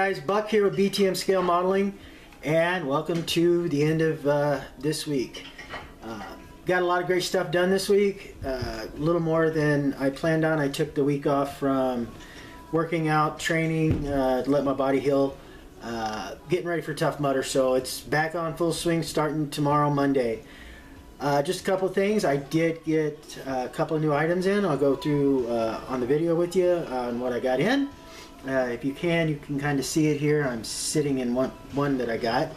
guys, Buck here with BTM Scale Modeling, and welcome to the end of this week. Got a lot of great stuff done this week, a little more than I planned on. I took the week off from working out, training, let my body heal, getting ready for Tough Mudder, so it's back on full swing starting tomorrow, Monday. Just a couple of things. I did get a couple of new items in. I'll go through on the video with you on what I got in. If you can kind of see it here. I'm sitting in one that I got.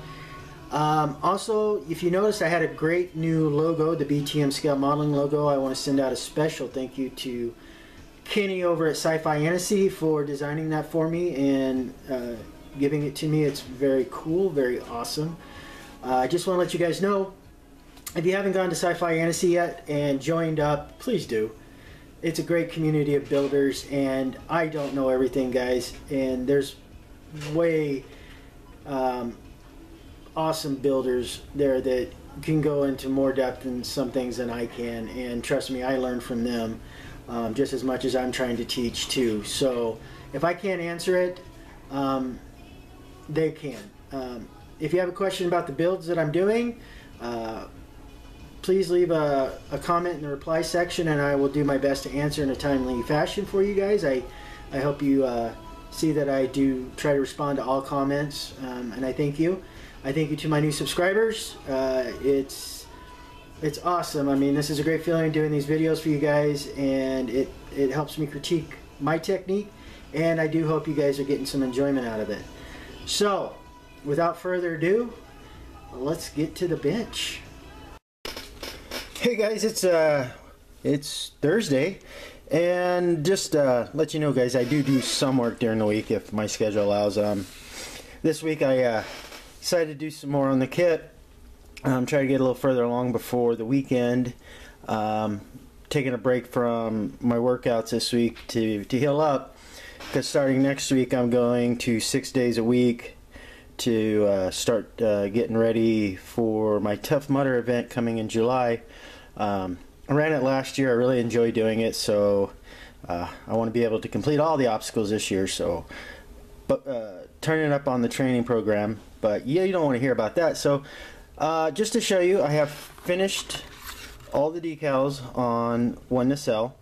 Also, if you notice, I had a great new logo, the BTM Scale Modeling logo. I want to send out a special thank you to Kenny over at Sci-Fi Fantasy for designing that for me and giving it to me. It's very cool, very awesome. I just want to let you guys know, if you haven't gone to Sci-Fi Fantasy yet and joined up, please do. It's a great community of builders, and I don't know everything, guys, and there's way awesome builders there that can go into more depth in some things than I can, and trust me, I learn from them just as much as I'm trying to teach too. So if I can't answer it, they can. If you have a question about the builds that I'm doing, please leave a comment in the reply section, and I will do my best to answer in a timely fashion for you guys. I hope you see that I do try to respond to all comments, and I thank you. I thank you to my new subscribers. It's awesome. I mean, this is a great feeling doing these videos for you guys, and it helps me critique my technique, and I do hope you guys are getting some enjoyment out of it. So, without further ado, let's get to the bench. Hey guys, it's Thursday, and just let you know, guys, I do some work during the week if my schedule allows. This week I decided to do some more on the kit. I'm trying to get a little further along before the weekend. Taking a break from my workouts this week to heal up, because starting next week I'm going to 6 days a week to start getting ready for my Tough Mudder event coming in July. I ran it last year. I really enjoyed doing it, so I want to be able to complete all the obstacles this year. So, but turning up on the training program. But yeah, you don't want to hear about that. So, just to show you, I have finished all the decals on one nacelle,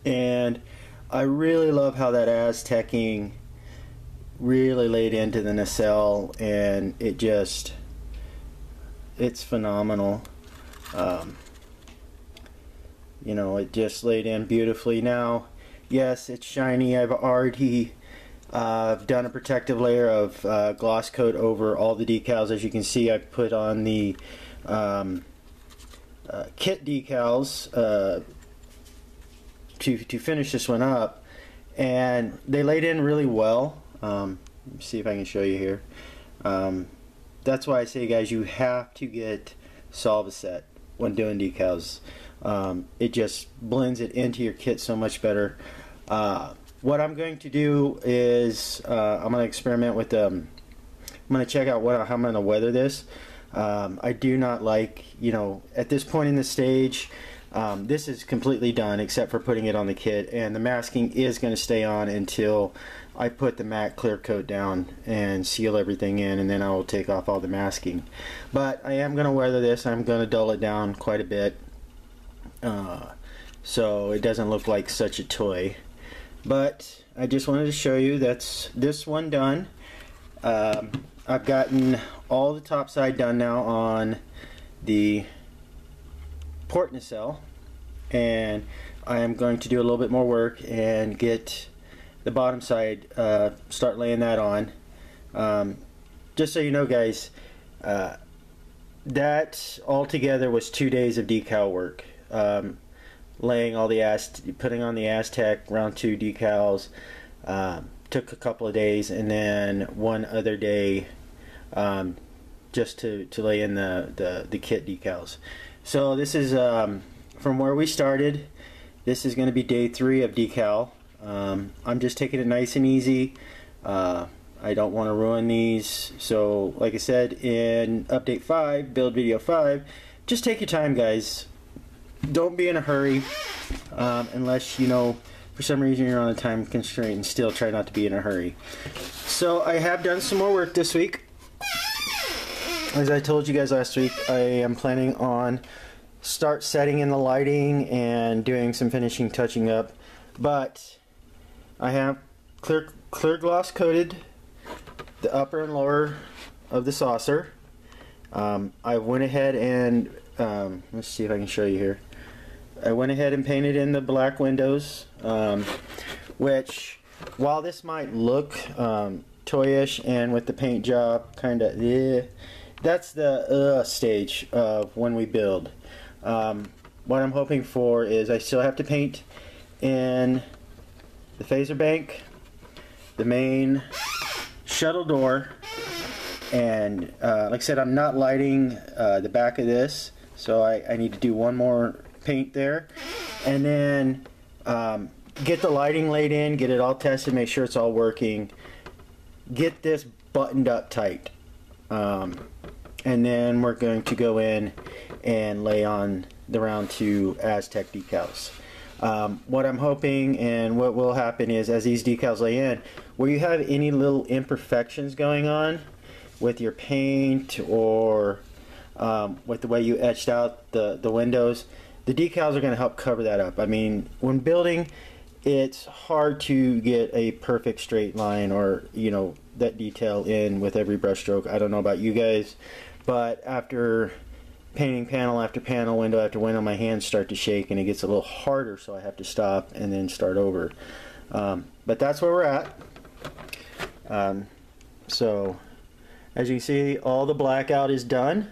and I really love how that Aztecing really laid into the nacelle, and it's phenomenal. You know, it just laid in beautifully. Now, yes, it's shiny. I've already done a protective layer of gloss coat over all the decals. As you can see, I put on the kit decals to finish this one up, and they laid in really well. Let me see if I can show you here. That's why I say, guys, you have to get Solvaset when doing decals. It just blends it into your kit so much better. What I'm going to do is I'm going to experiment with I'm going to check out how I'm going to weather this. I do not like, you know, at this point in the stage, this is completely done except for putting it on the kit, and the masking is going to stay on until I put the matte clear coat down and seal everything in, and then I will take off all the masking. But I am going to weather this. I'm going to dull it down quite a bit, so it doesn't look like such a toy. But I just wanted to show you that's this one done. I've gotten all the top side done now on the port nacelle, and I am going to do a little bit more work and get the bottom side, start laying that on. Just so you know, guys, that altogether was 2 days of decal work. Laying all the putting on the Aztec round 2 decals took a couple of days, and then one other day just to lay in the kit decals. So this is from where we started. This is going to be day 3 of decal. I'm just taking it nice and easy. I don't want to ruin these, so like I said in update 5, build video 5, just take your time, guys. Don't be in a hurry unless, you know, for some reason you're on a time constraint and still try not to be in a hurry. So I have done some more work this week. As I told you guys last week, I am planning on start setting in the lighting and doing some finishing touching up, but I have clear gloss coated the upper and lower of the saucer. I went ahead and let's see if I can show you here. I went ahead and painted in the black windows, which, while this might look toyish and with the paint job kind of that's the stage of when we build. What I'm hoping for is I still have to paint in the phaser bank, the main shuttle door, and like I said, I'm not lighting the back of this, so I need to do one more paint there, and then get the lighting laid in, get it all tested, make sure it's all working, get this buttoned up tight, and then we're going to go in and lay on the round 2 Aztec decals. What I'm hoping and what will happen is, as these decals lay in, where you have any little imperfections going on with your paint or with the way you etched out the windows, the decals are going to help cover that up. I mean, when building, it's hard to get a perfect straight line or, you know, that detail in with every brush stroke. I don't know about you guys, but after painting panel after panel, window after window, my hands start to shake and it gets a little harder, so I have to stop and then start over. But that's where we're at. So as you can see, all the blackout is done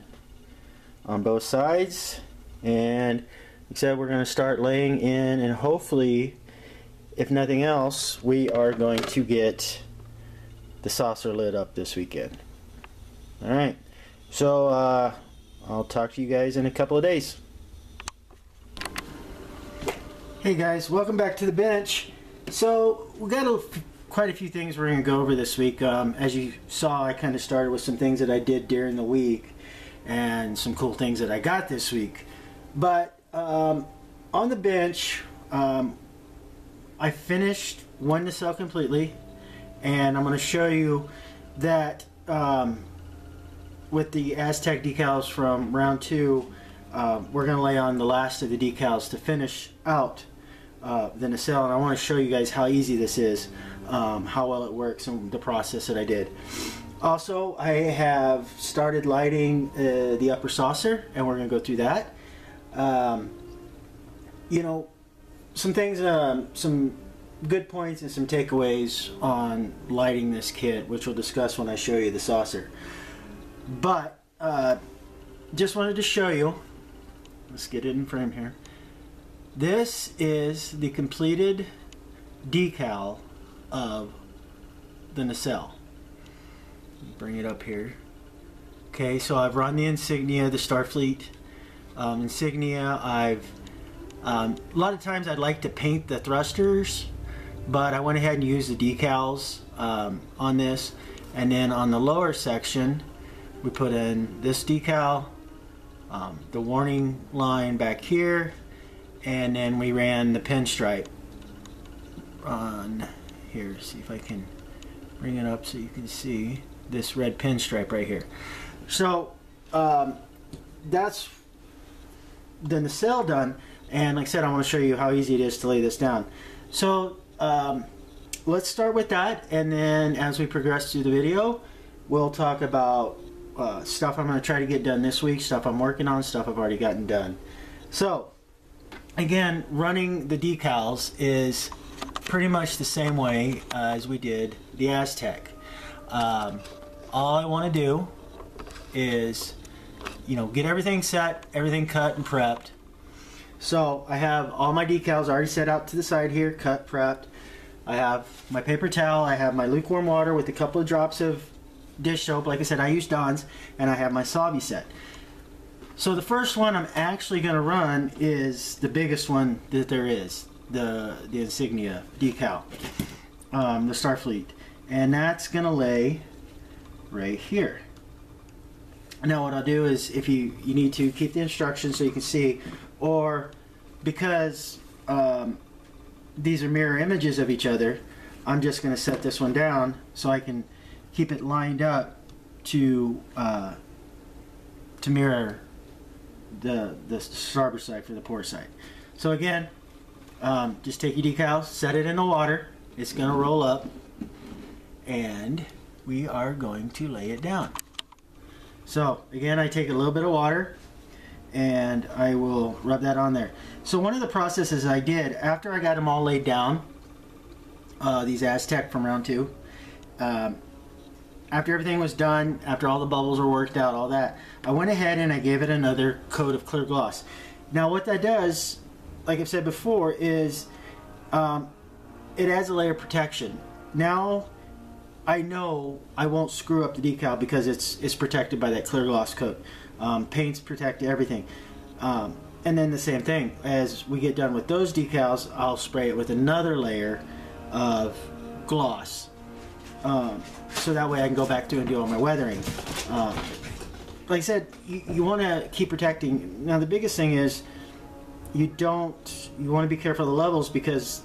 on both sides, and like I said, we're going to start laying in, and hopefully, if nothing else, we are going to get the saucer lit up this weekend. Alright, so I'll talk to you guys in a couple of days. Hey guys, welcome back to the bench. So we got quite a few things we're going to go over this week. As you saw, I kind of started with some things that I did during the week and some cool things that I got this week. But on the bench, I finished one nacelle completely, and I'm going to show you that with the Aztec decals from round 2, we're going to lay on the last of the decals to finish out the nacelle, and I want to show you guys how easy this is, how well it works, and the process that I did. Also, I have started lighting the upper saucer, and we're going to go through that. You know, some things, some good points and some takeaways on lighting this kit, which we'll discuss when I show you the saucer. But just wanted to show you, let's get it in frame here. This is the completed decal of the nacelle. Bring it up here. Okay, so I've run the insignia, the Starfleet insignia. A lot of times I'd like to paint the thrusters, but I went ahead and used the decals on this. And then on the lower section, we put in this decal, the warning line back here, and then we ran the pinstripe on here. See if I can bring it up so you can see this red pinstripe right here. So that's the nacelle done, and like I said, I want to show you how easy it is to lay this down. So let's start with that, and then as we progress through the video, we'll talk about stuff I'm going to try to get done this week, stuff I'm working on, stuff I've already gotten done. So again, running the decals is pretty much the same way as we did the Aztec. All I want to do is, you know, get everything set, everything cut and prepped. So I have all my decals already set out to the side here, cut, prepped. I have my paper towel, I have my lukewarm water with a couple of drops of dish soap. Like I said, I use Dawn's, and I have my Savi set. So the first one I'm actually going to run is the biggest one that there is, the insignia decal, the Starfleet, and that's going to lay right here. Now what I'll do is, if you need to keep the instructions so you can see, or because these are mirror images of each other, I'm just going to set this one down so I can keep it lined up to mirror the starboard side for the port side. So again, just take your decals, set it in the water. It's going to roll up, and we are going to lay it down. So again, I take a little bit of water and I will rub that on there. So one of the processes I did after I got them all laid down, these Aztec from round 2, after everything was done, after all the bubbles were worked out, all that, I went ahead and I gave it another coat of clear gloss. Now what that does, like I've said before, is it adds a layer of protection. Now I know I won't screw up the decal because it's protected by that clear gloss coat. Paints protect everything. And then the same thing, as we get done with those decals, I'll spray it with another layer of gloss. So that way I can go back through and do all my weathering. Like I said, you want to keep protecting. Now the biggest thing is you want to be careful of the levels, because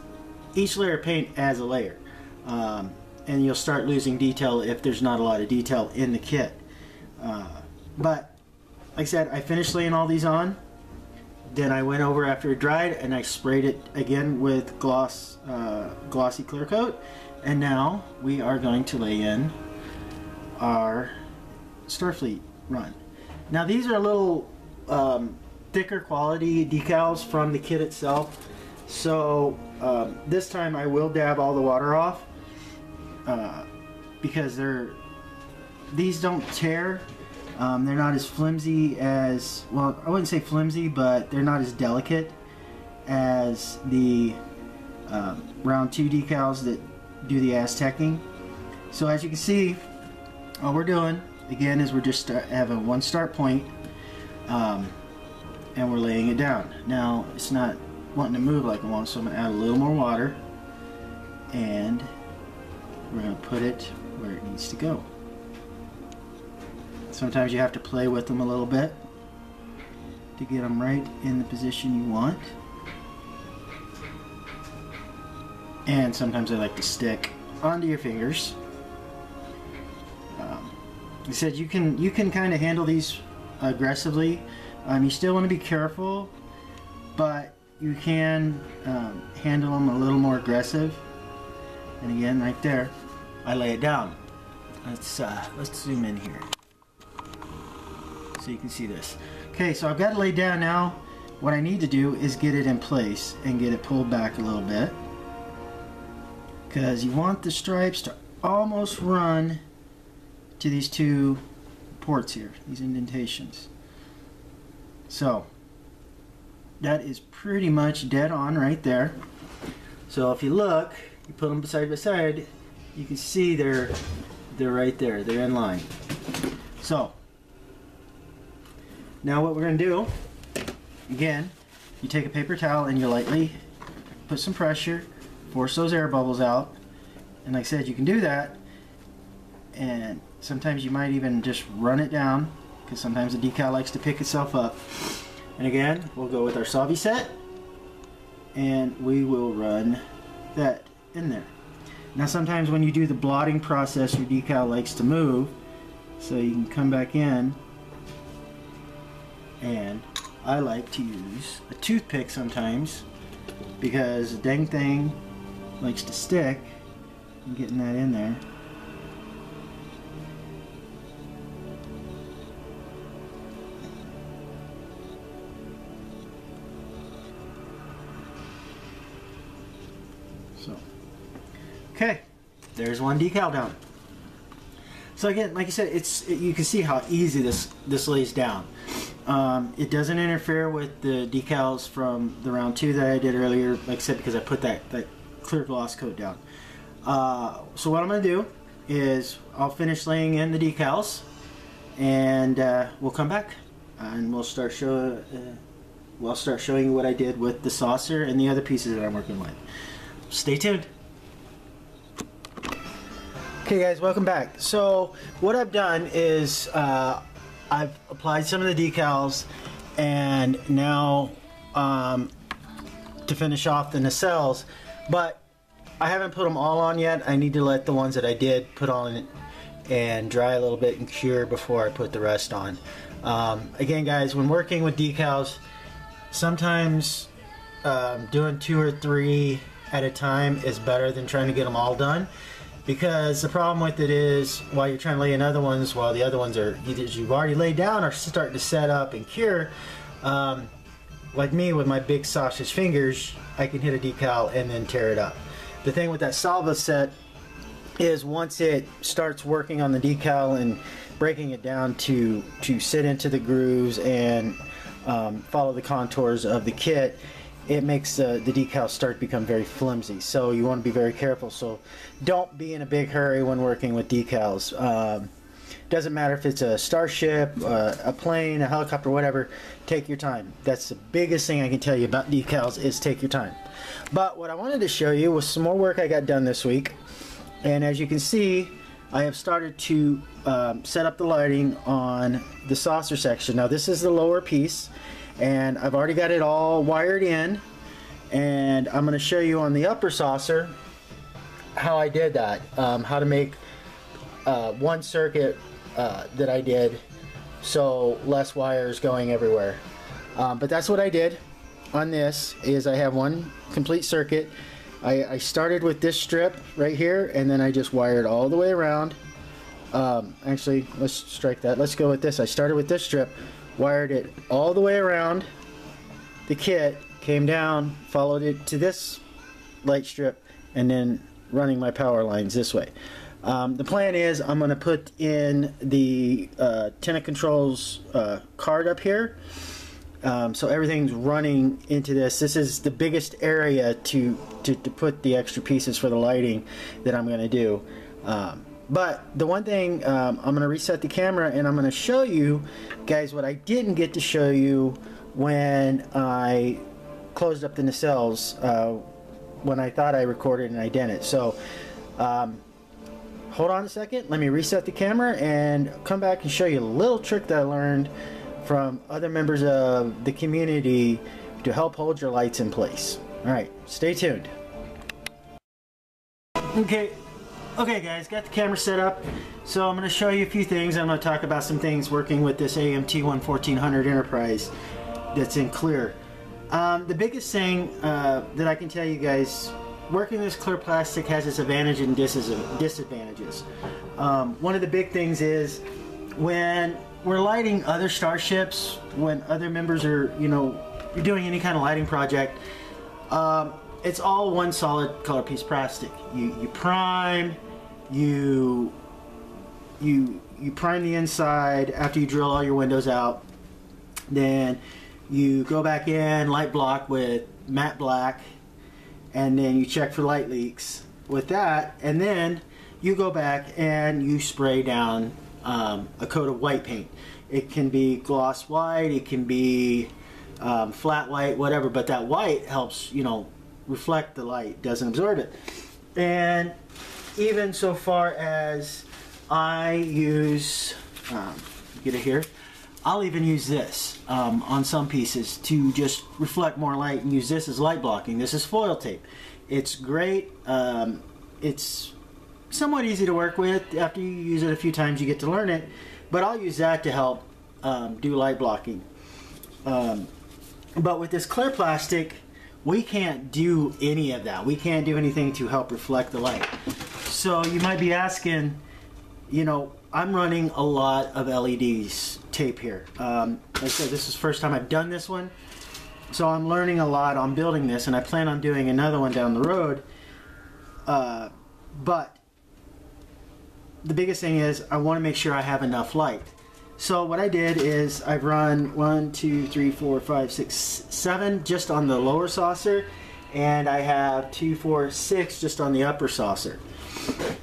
each layer of paint adds a layer. And you'll start losing detail if there's not a lot of detail in the kit. But like I said, I finished laying all these on. Then I went over after it dried and I sprayed it again with glossy clear coat. And now we are going to lay in our Starfleet run. Now these are a little thicker quality decals from the kit itself. So this time I will dab all the water off. Because these don't tear. They're not as flimsy as, well, I wouldn't say flimsy, but they're not as delicate as the round 2 decals that do the Aztecing. So as you can see, all we're doing again is we're just have a one start point, and we're laying it down. Now it's not wanting to move like I want, so I'm going to add a little more water, and we're going to put it where it needs to go. Sometimes you have to play with them a little bit to get them right in the position you want. And sometimes I like to stick onto your fingers. I said you can kind of handle these aggressively. You still want to be careful, but you can handle them a little more aggressive. And again, right there, I lay it down. Let's zoom in here so you can see this. Okay, so I've got it laid down now. What I need to do is get it in place and get it pulled back a little bit, because you want the stripes to almost run to these 2 ports here, these indentations. So that is pretty much dead on right there. So if you look, you put them side by side, you can see they're right there, they're in line. So now what we're going to do, again, you take a paper towel and you lightly put some pressure, force those air bubbles out. And like I said, you can do that, and sometimes you might even just run it down, because sometimes the decal likes to pick itself up. And again, we'll go with our Savi set, and we will run that in there. Now sometimes when you do the blotting process, your decal likes to move, so you can come back in, and I like to use a toothpick sometimes, because the dang thing likes to stick, and getting that in there. So, okay, there's one decal down. So again, like I said, you can see how easy this lays down. It doesn't interfere with the decals from the round 2 that I did earlier, like I said, because I put that clear gloss coat down. So what I'm going to do is I'll finish laying in the decals, and we'll come back and we'll start showing you what I did with the saucer and the other pieces that I'm working with. Stay tuned. Okay guys, welcome back. So what I've done is I've applied some of the decals, and now to finish off the nacelles, But I haven't put them all on yet. I need to let the ones that I did put on and dry a little bit and cure before I put the rest on. Again guys, when working with decals, sometimes doing 2 or 3 at a time is better than trying to get them all done, because the problem with it is while you're trying to lay in other ones, while the other ones are either you've already laid down or starting to set up and cure, like me with my big sausage fingers, I can hit a decal and then tear it up. The thing with that salva set is once it starts working on the decal and breaking it down to sit into the grooves and follow the contours of the kit, it makes the decals start to become very flimsy. So you want to be very careful. So don't be in a big hurry when working with decals. Doesn't matter if it's a starship, a plane, a helicopter, whatever. Take your time. That's the biggest thing I can tell you about decals, is take your time. But what I wanted to show you was some more work I got done this week. And as you can see, I have started to set up the lighting on the saucer section. Now this is the lower piece, and I've already got it all wired in, and I'm going to show you on the upper saucer how I did that, how to make one circuit that I did, so less wires going everywhere. But that's what I did on this, is I have one complete circuit. I started with this strip right here, and then I just wired all the way around. Actually, let's strike that. Let's go with this. I started with this strip, wired it all the way around the kit, came down, followed it to this light strip, and then running my power lines this way. The plan is I'm going to put in the Tenant Controls card up here, so everything's running into this. This is the biggest area to put the extra pieces for the lighting that I'm going to do. But the one thing, I'm going to reset the camera and I'm going to show you guys what I didn't get to show you when I closed up the nacelles, when I thought I recorded and I didn't. So hold on a second, let me reset the camera and come back and show you a little trick that I learned from other members of the community to help hold your lights in place. Alright, stay tuned. Okay guys, got the camera set up, so I'm going to show you a few things. I'm going to talk about some things working with this AMT 1400 Enterprise that's in clear. The biggest thing that I can tell you guys, working this clear plastic has its advantages and disadvantages. One of the big things is when we're lighting other starships, when other members are, you're doing any kind of lighting project, it's all one solid color piece of plastic. You prime, you prime the inside after you drill all your windows out. Then you go back in, light block with matte black, and then you check for light leaks with that, and then you go back and you spray down a coat of white paint. It can be gloss white, it can be flat white, whatever, but that white helps, reflect the light, doesn't absorb it. And even so far as I use, get it here, I'll even use this on some pieces to just reflect more light and use this as light blocking. This is foil tape. It's great. It's somewhat easy to work with. After you use it a few times, you get to learn it. But I'll use that to help do light blocking. But with this clear plastic, we can't do any of that. We can't do anything to help reflect the light. So you might be asking, I'm running a lot of LEDs tape here. Like I said, this is the first time I've done this one. So I'm learning a lot on building this, and I plan on doing another one down the road. But the biggest thing is I want to make sure I have enough light. So what I did is I've run 1, 2, 3, 4, 5, 6, 7 just on the lower saucer, and I have 2, 4, 6 just on the upper saucer,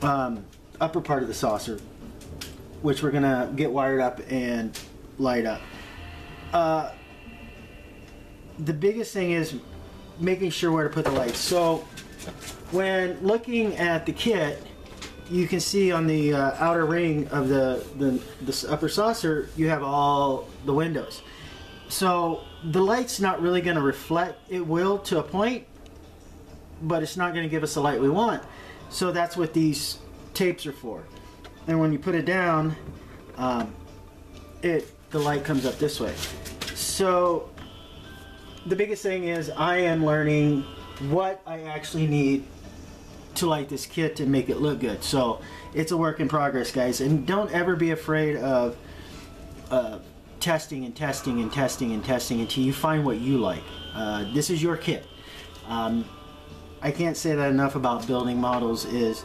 upper part of the saucer, which we're gonna get wired up and light up. The biggest thing is making sure where to put the lights. So when looking at the kit, you can see on the outer ring of the upper saucer, you have all the windows. So the light's not really going to reflect. It will to a point, but it's not going to give us the light we want. So that's what these tapes are for. And when you put it down, the light comes up this way. So the biggest thing is I am learning what I actually need to light this kit and make it look good. So it's a work in progress, guys, and don't ever be afraid of testing and testing and testing and testing until you find what you like. This is your kit. I can't say that enough about building models. Is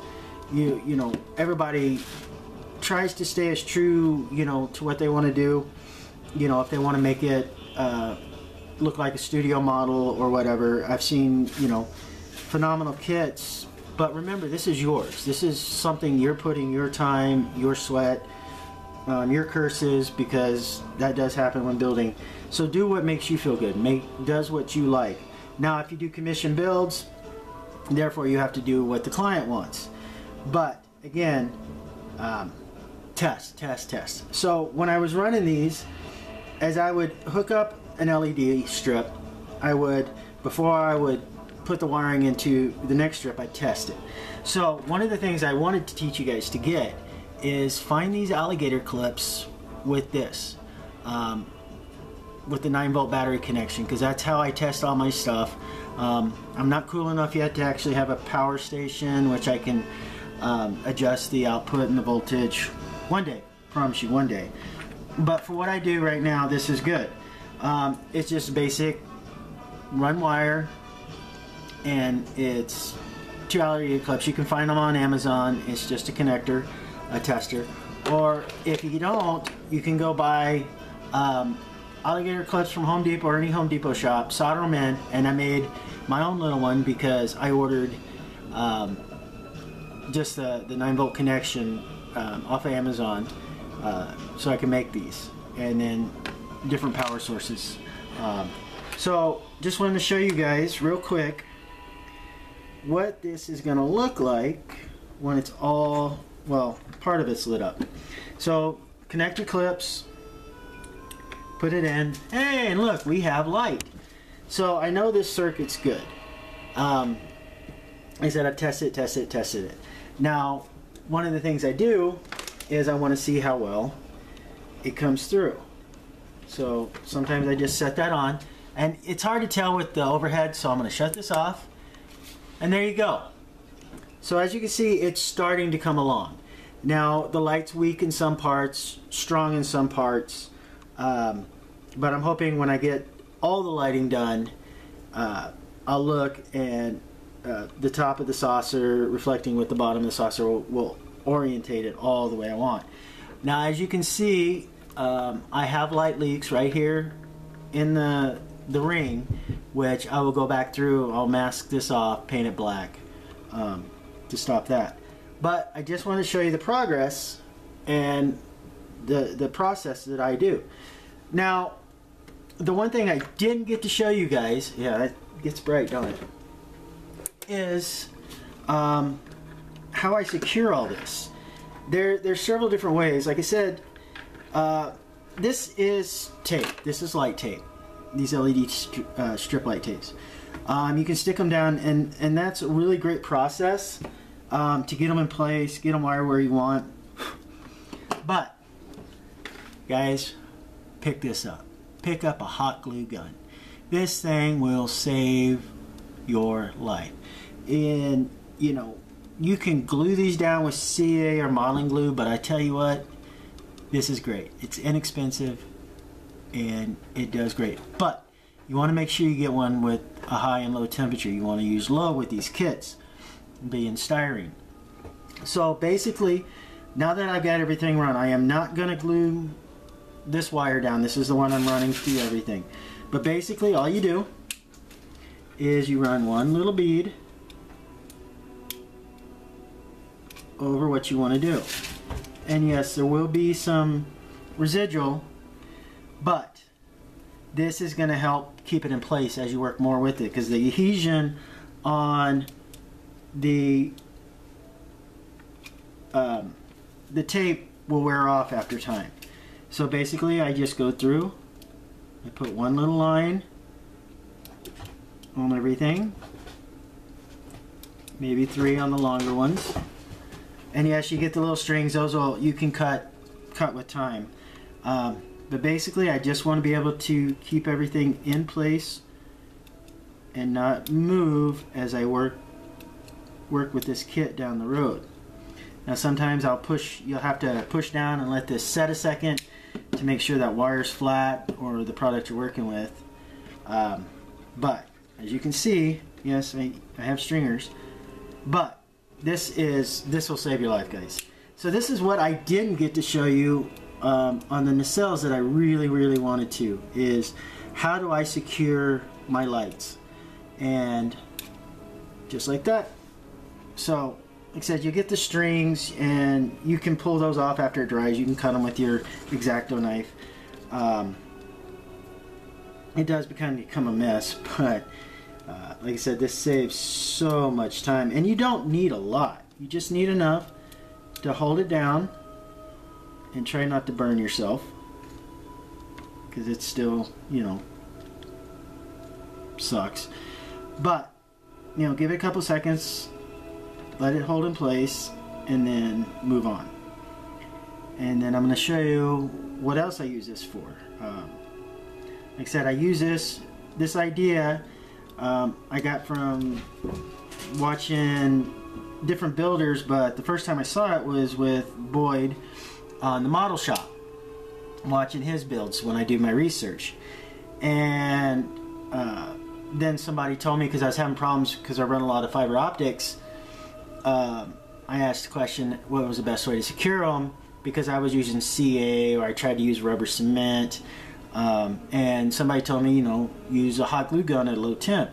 you know, everybody tries to stay as true, you know, to what they want to do. You know, if they want to make it look like a studio model or whatever. I've seen, you know, phenomenal kits, but remember, this is yours. This is something you're putting your time, your sweat, your curses, because that does happen when building. So do what makes you feel good. Does what you like. Now, if you do commission builds, therefore you have to do what the client wants. But again, test, test, test. So when I was running these, as I would hook up an LED strip, I would, before I would put the wiring into the next strip, I'd test it. So one of the things I wanted to teach you guys to get is find these alligator clips with this, with the 9-volt battery connection, because that's how I test all my stuff. I'm not cool enough yet to actually have a power station, which I can adjust the output and the voltage one day, promise you, one day. But for what I do right now, this is good. It's just basic run wire, and it's 2 alligator clips. You can find them on Amazon. It's just a connector, a tester. Or if you don't, you can go buy alligator clips from Home Depot or any Home Depot shop, solder them in, and I made my own little one because I ordered just the 9-volt connection off of Amazon, so I can make these, and then different power sources. So just wanted to show you guys real quick what this is going to look like when it's all, well, part of it's lit up. So connect your clips, put it in, hey, and look, we have light. So I know this circuit's good. I said I've tested it. Now, one of the things I do is I want to see how well it comes through. So sometimes I just set that on, and it's hard to tell with the overhead, so I'm going to shut this off, and there you go. So as you can see, it's starting to come along. Now the light's weak in some parts, strong in some parts, but I'm hoping when I get all the lighting done, I'll look and the top of the saucer reflecting with the bottom of the saucer will orientate it all the way I want. Now as you can see, I have light leaks right here in the ring, which I will go back through. I'll mask this off, paint it black to stop that. But I just want to show you the progress and the process that I do. Now, the one thing I didn't get to show you guys, yeah, that gets bright, don't it, is how I secure all this. There's several different ways. Like I said, this is tape. This is light tape. These LED strip light tapes. You can stick them down, and that's a really great process to get them in place, get them wired where you want. But, guys, pick this up. Pick up a hot glue gun. This thing will save your life. And, you know, you can glue these down with CA or modeling glue, but I tell you what, this is great. It's inexpensive and it does great. But you want to make sure you get one with a high and low temperature. You want to use low with these kits, being styrene. So basically, now that I've got everything run, I am not going to glue this wire down. This is the one I'm running through everything. But basically all you do is you run one little bead over what you want to do. And yes, there will be some residual, but this is going to help keep it in place as you work more with it, because the adhesion on the tape will wear off after time. So basically I just go through, I put one little line on everything, maybe 3 on the longer ones. And yes, you get the little strings. Those you can cut with time. But basically, I just want to be able to keep everything in place and not move as I work with this kit down the road. Now sometimes you'll have to push down and let this set a second to make sure that wire's flat or the product you're working with. But as you can see, yes, I have stringers, but this will save your life, guys. So this is what I didn't get to show you on the nacelles that I really wanted to, is how do I secure my lights. And just like that. So like I said, you get the strings and you can pull those off after it dries. You can cut them with your X-Acto knife. It does become a mess, but like I said, this saves so much time, and you don't need a lot. You just need enough to hold it down and try not to burn yourself, because it's still, you know, sucks. But you know, give it a couple seconds, let it hold in place, and then move on. And then I'm going to show you what else I use this for. Like I said, I use this idea I got from watching different builders, but the first time I saw it was with Boyd on the model shop, watching his builds when I do my research. And then somebody told me, because I was having problems because I run a lot of fiber optics, I asked the question, what was the best way to secure them, because I was using CA, or I tried to use rubber cement, and somebody told me, you know, use a hot glue gun at a low temp,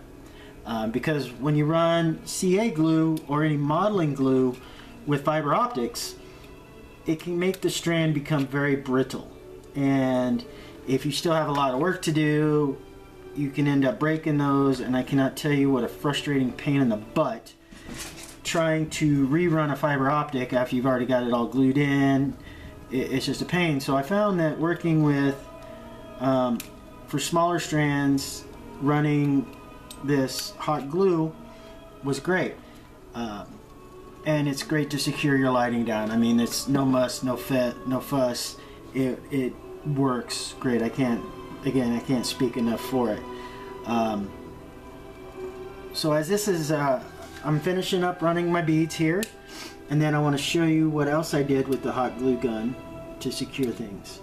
because when you run CA glue or any modeling glue with fiber optics, it can make the strand become very brittle, and if you still have a lot of work to do, you can end up breaking those. And I cannot tell you what a frustrating pain in the butt trying to rerun a fiber optic after you've already got it all glued in. It's just a pain. So I found that working with for smaller strands, running this hot glue was great, and it's great to secure your lighting down. I mean, it's no muss, no fuss. It works great. I can't speak enough for it. So as this is I'm finishing up running my beads here, and then I want to show you what else I did with the hot glue gun to secure things,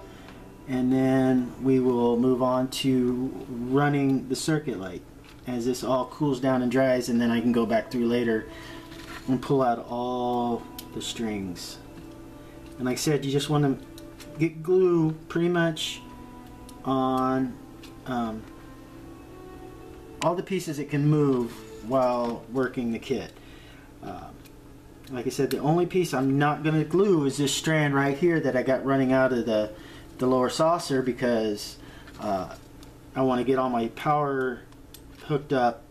and then we will move on to running the circuit light as this all cools down and dries, and then I can go back through later and pull out all the strings. And like I said, you just want to get glue pretty much on all the pieces it can move while working the kit. Like I said, the only piece I'm not going to glue is this strand right here that I got running out of the lower saucer, because I want to get all my power hooked up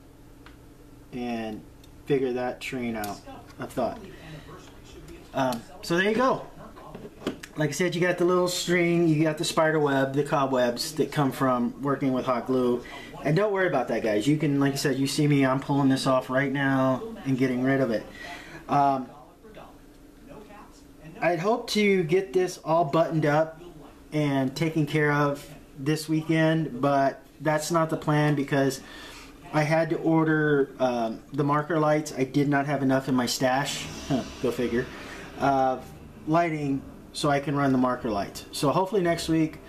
and figure that train out, I thought. So there you go. Like I said, you got the little string, you got the spider web, the cobwebs that come from working with hot glue. And don't worry about that, guys. You can, like I said, you see me, I'm pulling this off right now and getting rid of it. I'd hope to get this all buttoned up and taken care of this weekend, but that's not the plan, because I had to order the marker lights. I did not have enough in my stash, go figure, lighting, so I can run the marker lights. So hopefully next week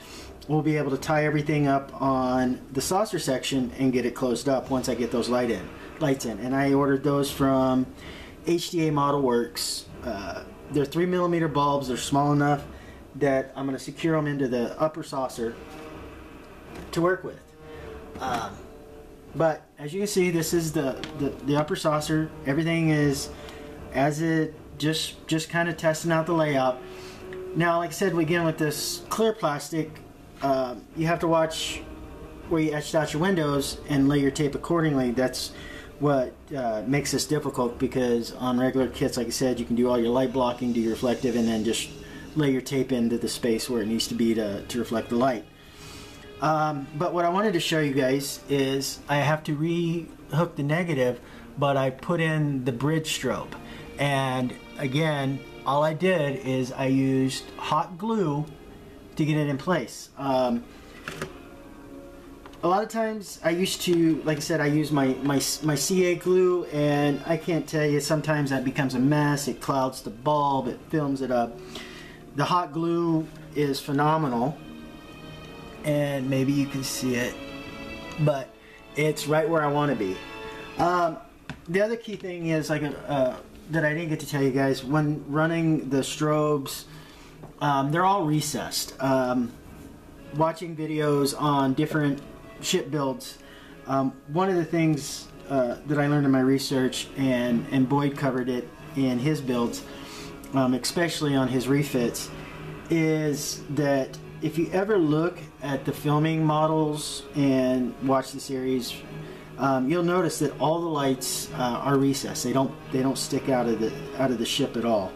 we'll be able to tie everything up on the saucer section and get it closed up once I get those lights in. And I ordered those from HDA Model Works. They're 3mm bulbs. They're small enough that I'm going to secure them into the upper saucer to work with. But as you can see, this is the upper saucer. Everything is as it, just kind of testing out the layout. Now, like I said, again, with this clear plastic, you have to watch where you etched out your windows and lay your tape accordingly. That's what makes this difficult, because on regular kits, like I said, you can do all your light blocking, do your reflective, and then just lay your tape into the space where it needs to be to reflect the light. But what I wanted to show you guys is I have to re-hook the negative but I put in the bridge strobe. And again, all I did is I used hot glue to get it in place. A lot of times I used to, like I said, I use my CA glue, and I can't tell you, sometimes that becomes a mess. It clouds the bulb, it films it up. The hot glue is phenomenal, and maybe you can see it, but it's right where I want to be. The other key thing is, like, that I didn't get to tell you guys, when running the strobes, they're all recessed. Watching videos on different ship builds, one of the things that I learned in my research, and Boyd covered it in his builds, especially on his refits, is that if you ever look at the filming models and watch the series, you'll notice that all the lights are recessed. They don't stick out of the ship at all,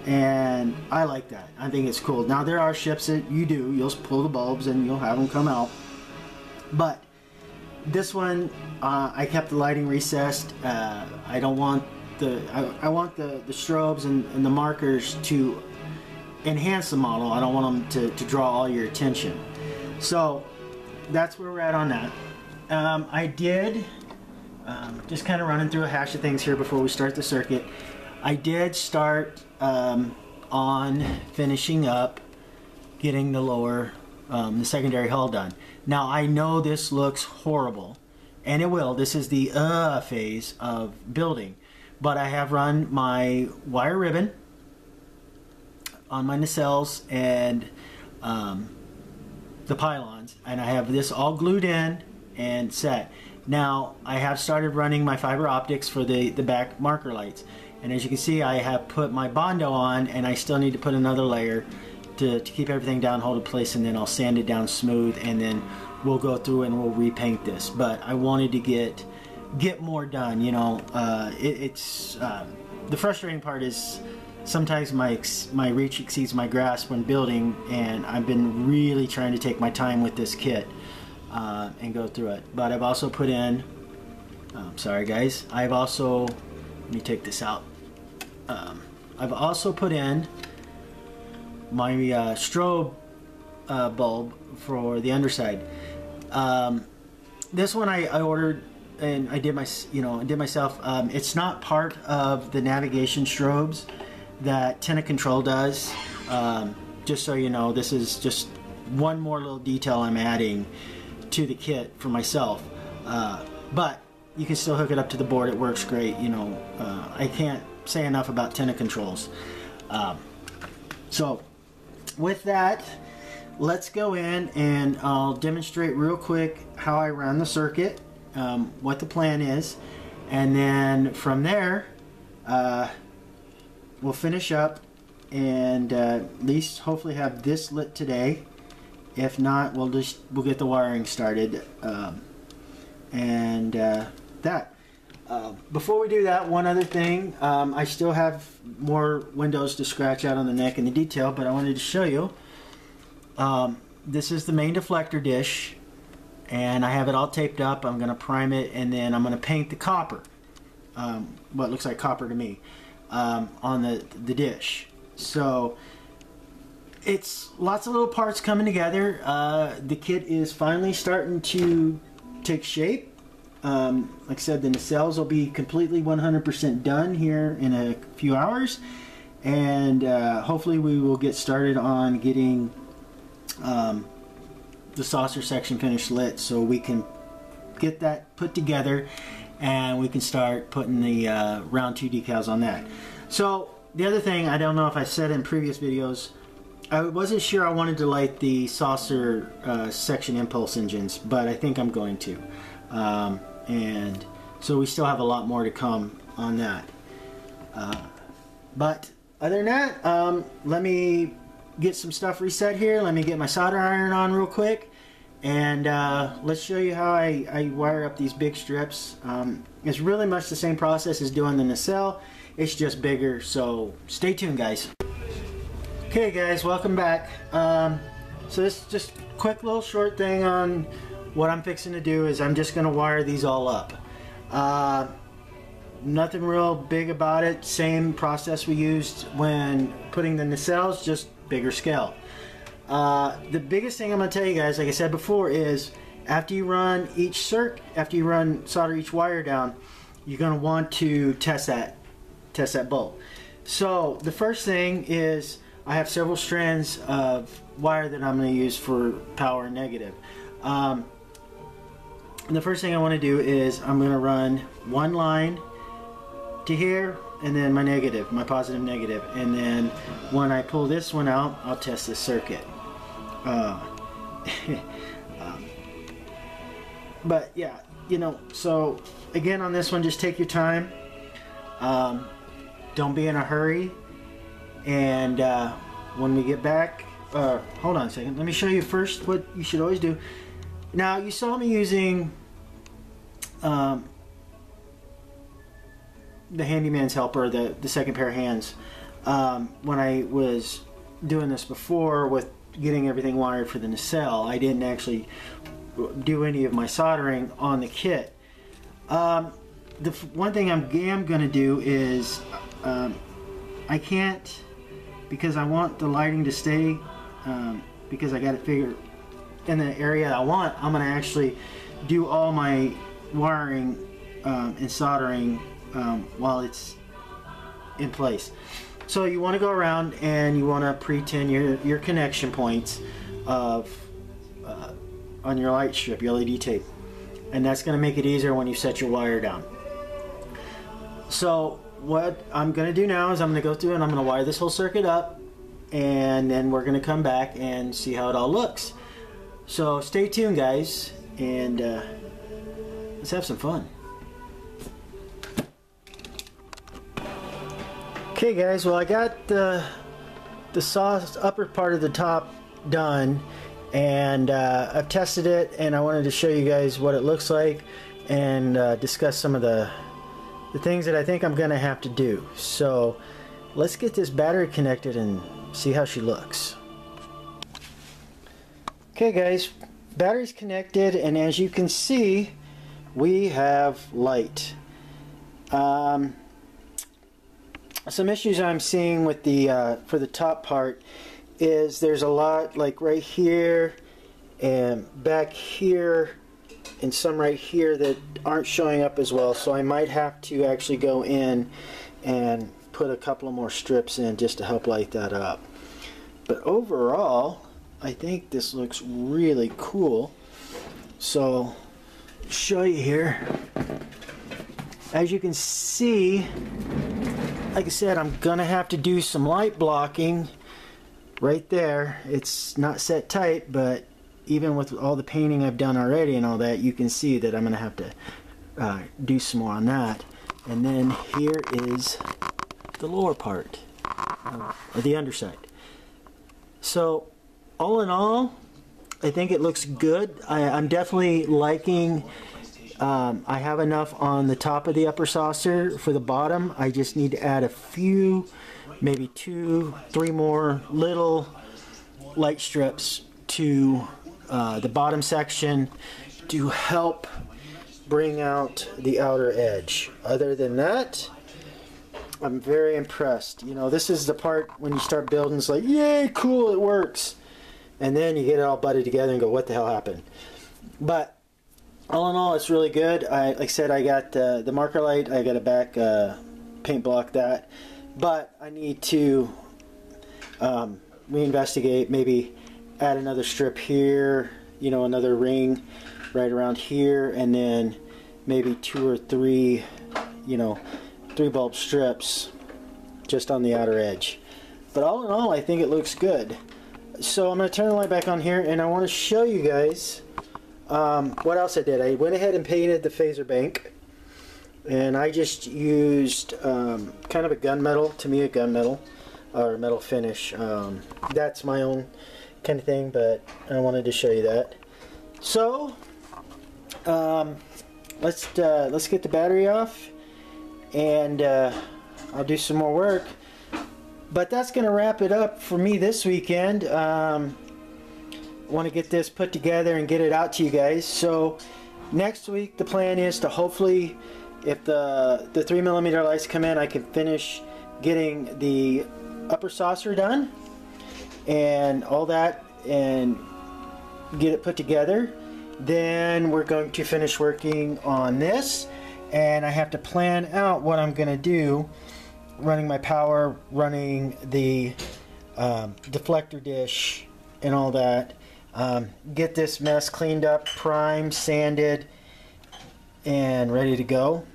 and I like that. I think it's cool. Now there are ships that you'll pull the bulbs and you'll have them come out, but this one I kept the lighting recessed. I don't want I want the strobes and the markers to enhance the model. I don't want them to draw all your attention. So that's where we're at on that. I did, just kind of running through a hash of things here before we start the circuit. I did start on finishing up getting the lower, the secondary hull done. Now I know this looks horrible, and it will. This is the phase of building, but I have run my wire ribbon on my nacelles and the pylons, and I have this all glued in and set. Now I have started running my fiber optics for the back marker lights, and as you can see, I have put my Bondo on, and I still need to put another layer to keep everything down, hold it in place, and then I'll sand it down smooth, and then we'll go through and we'll repaint this. But I wanted to get more done, you know. It's the frustrating part is sometimes my reach exceeds my grasp when building, and I've been really trying to take my time with this kit and go through it. But I've also put in, sorry guys, I've also, let me take this out. I've also put in my strobe bulb for the underside. This one I ordered and I did myself. It's not part of the navigation strobes that Tenant Control does. Just so you know, this is just one more little detail I'm adding to the kit for myself. But you can still hook it up to the board. It works great. You know, I can't say enough about Tenant Controls. So with that, let's go in and I'll demonstrate real quick how I run the circuit, what the plan is, and then from there we'll finish up and at least hopefully have this lit today. If not, we'll get the wiring started, and that. Before we do that, one other thing, I still have more windows to scratch out on the neck and the detail, but I wanted to show you. This is the main deflector dish, and I have it all taped up. I'm going to prime it, and then I'm going to paint the copper, what looks like copper to me, on the dish. So it's lots of little parts coming together. The kit is finally starting to take shape. Like I said, the nacelles will be completely 100% done here in a few hours, and hopefully we will get started on getting the saucer section finished lit, so we can get that put together and we can start putting the round 2 decals on that. So the other thing, I don't know if I said in previous videos, I wasn't sure I wanted to light the saucer section impulse engines, but I think I'm going to. And so we still have a lot more to come on that. But other than that, let me get some stuff reset here. Let me get my solder iron on real quick, and let's show you how I wire up these big strips. It's really much the same process as doing the nacelle. It's just bigger, so stay tuned, guys. Okay guys, welcome back. So this is just a quick little short thing on what I'm fixing to do. Is I'm just going to wire these all up. Nothing real big about it. Same process we used when putting the nacelles, just bigger scale. The biggest thing I'm going to tell you guys, like I said before, is after you run solder each wire down, you're going to want to test that bolt. So the first thing is I have several strands of wire that I'm going to use for power and negative. And the first thing I want to do is I'm going to run one line to here, and then my negative, my positive negative, and then when I pull this one out, I'll test this circuit. But yeah, you know, so again on this one, just take your time. Don't be in a hurry, and when we get back, hold on a second, let me show you first what you should always do. Now, you saw me using the handyman's helper, the second pair of hands, when I was doing this before with getting everything wired for the nacelle. I didn't actually do any of my soldering on the kit. The one thing I am going to do is I can't, because I want the lighting to stay, because I got to figure in the area I want, I'm going to actually do all my wiring and soldering while it's in place. So you want to go around and you want to pre-tin your connection points of on your light strip, your LED tape, and that's going to make it easier when you set your wire down. So what I'm going to do now is I'm going to go through and I'm going to wire this whole circuit up, and then we're going to come back and see how it all looks. So stay tuned, guys, and let's have some fun. Okay guys, well I got the saw upper part of the top done, and I've tested it, and I wanted to show you guys what it looks like and discuss some of the things that I think I'm gonna have to do. So let's get this battery connected and see how she looks. Okay guys, battery's connected, and as you can see, we have light. Some issues I'm seeing with the for the top part is there's a lot like right here and back here and some right here that aren't showing up as well, so I might have to actually go in and put a couple of more strips in just to help light that up. But overall, I think this looks really cool. So show you here. As you can see, like I said, I'm gonna have to do some light blocking right there. It's not set tight, but even with all the painting I've done already and all that, you can see that I'm gonna have to do some more on that. And then here is the lower part, or the underside. So all in all, I think it looks good. I'm definitely liking, I have enough on the top of the upper saucer. For the bottom, I just need to add a few, maybe 2, 3 more little light strips to the bottom section to help bring out the outer edge. Other than that, I'm very impressed. You know, this is the part when you start building, it's like, yay, cool, it works. And then you get it all butted together and go, what the hell happened? But all in all, it's really good. Like I said, I got the marker light. I got a back paint block that. But I need to reinvestigate, maybe add another strip here, you know, another ring right around here, and then maybe 2 or 3, you know, 3 bulb strips just on the outer edge. But all in all, I think it looks good. So I'm going to turn the light back on here, and I want to show you guys what else I did. I went ahead and painted the phaser bank, and I just used kind of a gunmetal, to me a gunmetal, or metal finish. That's my own kind of thing, but I wanted to show you that. So let's get the battery off, and I'll do some more work. But that's going to wrap it up for me this weekend. I want to get this put together and get it out to you guys. So next week the plan is to hopefully if the 3mm lights come in, I can finish getting the upper saucer done and all that and get it put together. Then we're going to finish working on this, and I have to plan out what I'm going to do, running my power, running the deflector dish and all that. Get this mess cleaned up, primed, sanded, and ready to go.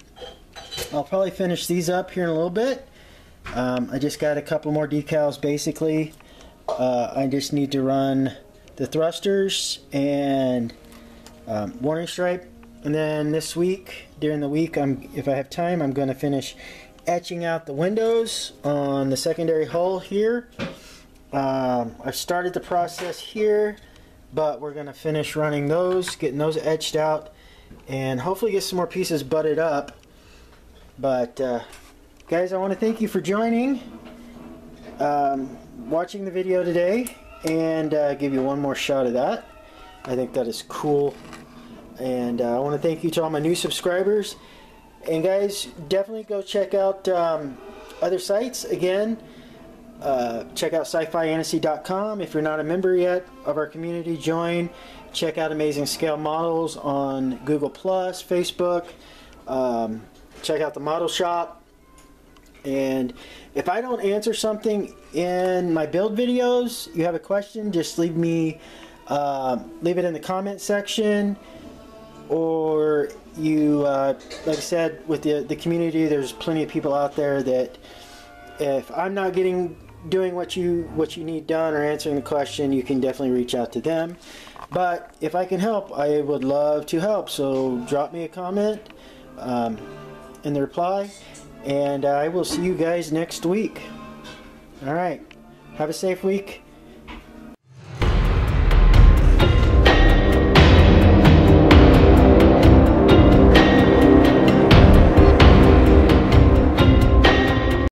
I'll probably finish these up here in a little bit. I just got a couple more decals basically. I just need to run the thrusters and warning stripe, and then this week, during the week, if I have time, I'm going to finish etching out the windows on the secondary hull here. I've started the process here, but we're going to finish running those, getting those etched out, and hopefully get some more pieces butted up. But guys, I want to thank you for joining, watching the video today, and give you one more shot of that. I think that is cool, and I want to thank you to all my new subscribers. And guys, definitely go check out other sites. Again, check out sci-fiantasy.com. If you're not a member yet of our community, join. Check out Amazing Scale Models on Google+, Facebook. Check out the model shop. And if I don't answer something in my build videos, you have a question, just leave it in the comment section. Or you, like I said, with the community, there's plenty of people out there that if I'm not doing what you need done or answering the question, you can definitely reach out to them. But if I can help, I would love to help. So drop me a comment in the reply, and I will see you guys next week. All right, have a safe week.